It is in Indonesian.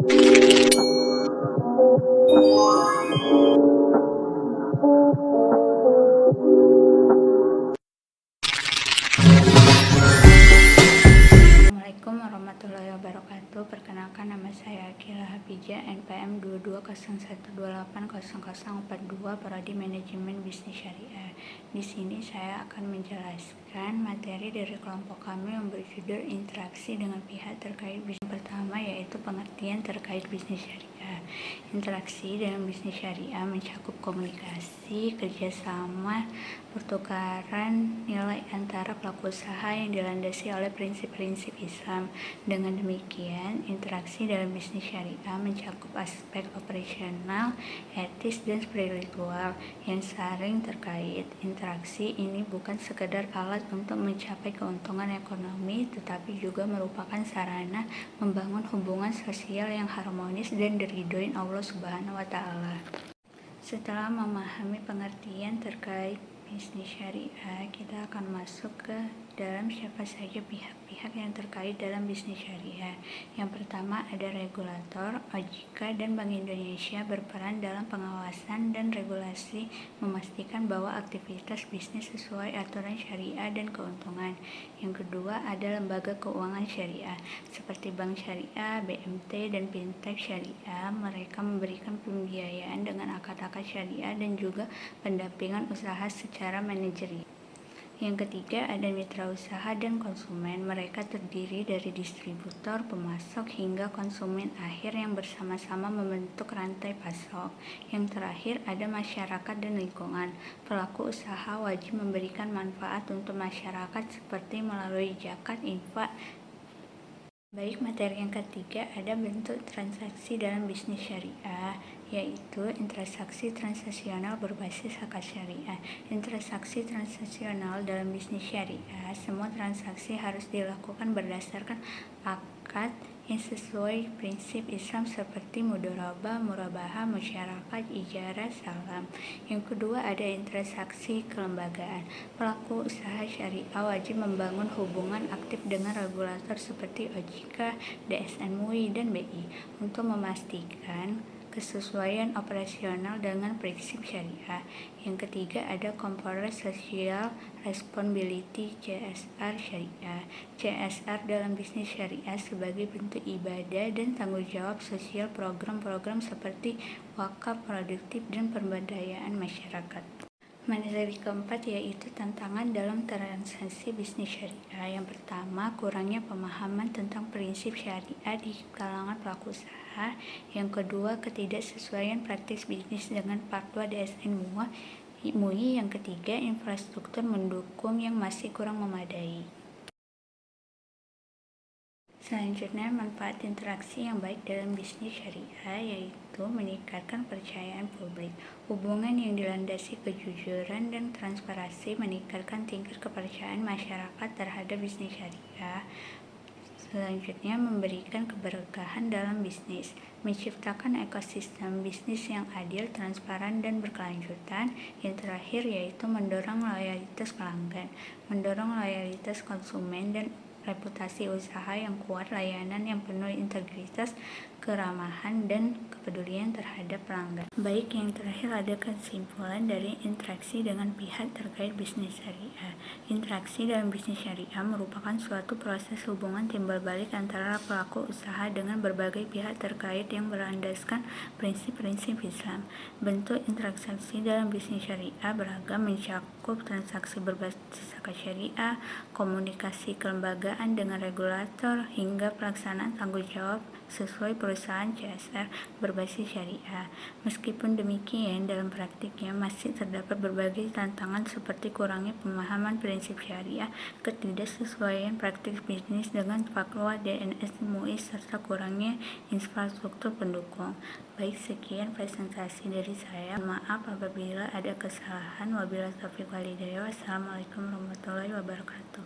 Assalamualaikum warahmatullahi wabarakatuh. Perkenalkan, nama saya Akila Hafijah, NPM 2201280042, Prodi Manajemen Bisnis Syariah. Di sini saya akan menjelaskan materi dari kelompok kami yang berjudul interaksi dengan pihak terkait bisnis. Pertama yaitu pengertian terkait bisnis syariah. Interaksi dengan bisnis syariah mencakup komunikasi, kerjasama, pertukaran nilai antara pelaku usaha yang dilandasi oleh prinsip-prinsip Islam. Dengan demikian, interaksi dalam bisnis syariah mencakup aspek operasional, etis, dan spiritual yang saling terkait. Interaksi ini bukan sekedar alat untuk mencapai keuntungan ekonomi, tetapi juga merupakan sarana membangun hubungan sosial yang harmonis dan diridhoi Allah Subhanahu wa Ta'ala. Setelah memahami pengertian terkait bisnis syariah, kita akan masuk ke dalam siapa saja pihak-pihak yang terkait dalam bisnis syariah. Yang pertama ada regulator, OJK, dan Bank Indonesia berperan dalam pengawasan dan regulasi, memastikan bahwa aktivitas bisnis sesuai aturan syariah dan keuntungan. Yang kedua ada lembaga keuangan syariah seperti bank syariah, BMT, dan fintech syariah. Mereka memberikan pembiayaan dengan akad-akad syariah dan juga pendampingan usaha secara manajerial. Yang ketiga ada mitra usaha dan konsumen. Mereka terdiri dari distributor, pemasok, hingga konsumen akhir yang bersama-sama membentuk rantai pasok. Yang terakhir ada masyarakat dan lingkungan. Pelaku usaha wajib memberikan manfaat untuk masyarakat seperti melalui zakat, infak. Baik, materi yang ketiga ada bentuk transaksi dalam bisnis syariah, yaitu interaksi transaksional berbasis akad syariah. Interaksi transaksional dalam bisnis syariah, semua transaksi harus dilakukan berdasarkan akad yang sesuai prinsip Islam seperti mudharabah, murabahah, musyarakat, ijarah, salam. Yang kedua ada interaksi kelembagaan. Pelaku usaha syariah wajib membangun hubungan aktif dengan regulator seperti OJK, DSN MUI, dan BI untuk memastikan kesesuaian operasional dengan prinsip syariah. Yang ketiga ada Corporate Social Responsibility (CSR) syariah. CSR dalam bisnis syariah sebagai bentuk ibadah dan tanggung jawab sosial program-program seperti wakaf produktif dan pemberdayaan masyarakat. Materi keempat yaitu tantangan dalam transaksi bisnis syariah. Yang pertama, kurangnya pemahaman tentang prinsip syariah di kalangan pelaku usaha. Yang kedua, ketidaksesuaian praktik bisnis dengan fatwa DSN MUI. Yang ketiga, infrastruktur mendukung yang masih kurang memadai. Selanjutnya, manfaat interaksi yang baik dalam bisnis syariah yaitu meningkatkan kepercayaan publik. Hubungan yang dilandasi kejujuran dan transparansi meningkatkan tingkat kepercayaan masyarakat terhadap bisnis syariah. Selanjutnya, memberikan keberkahan dalam bisnis, menciptakan ekosistem bisnis yang adil, transparan, dan berkelanjutan. Yang terakhir yaitu mendorong loyalitas pelanggan, mendorong loyalitas konsumen, dan reputasi usaha yang kuat, layanan yang penuh integritas, keramahan, dan kepedulian terhadap pelanggan. Baik, yang terakhir ada kesimpulan dari interaksi dengan pihak terkait bisnis syariah. Interaksi dalam bisnis syariah merupakan suatu proses hubungan timbal balik antara pelaku usaha dengan berbagai pihak terkait yang berlandaskan prinsip-prinsip Islam. Bentuk interaksi dalam bisnis syariah beragam, mencakup transaksi berbasis akad syariah, komunikasi kelembagaan dengan regulator, hingga pelaksanaan tanggung jawab sesuai perusahaan CSR berbasis syariah. Meskipun demikian, dalam praktiknya masih terdapat berbagai tantangan seperti kurangnya pemahaman prinsip syariah, ketidaksesuaian praktik bisnis dengan fatwa DSN MUI, serta kurangnya infrastruktur pendukung. Baik, sekian presentasi dari saya. Maaf apabila ada kesalahan. Wabillahi taufiq wal hidayah. Wassalamualaikum warahmatullahi wabarakatuh.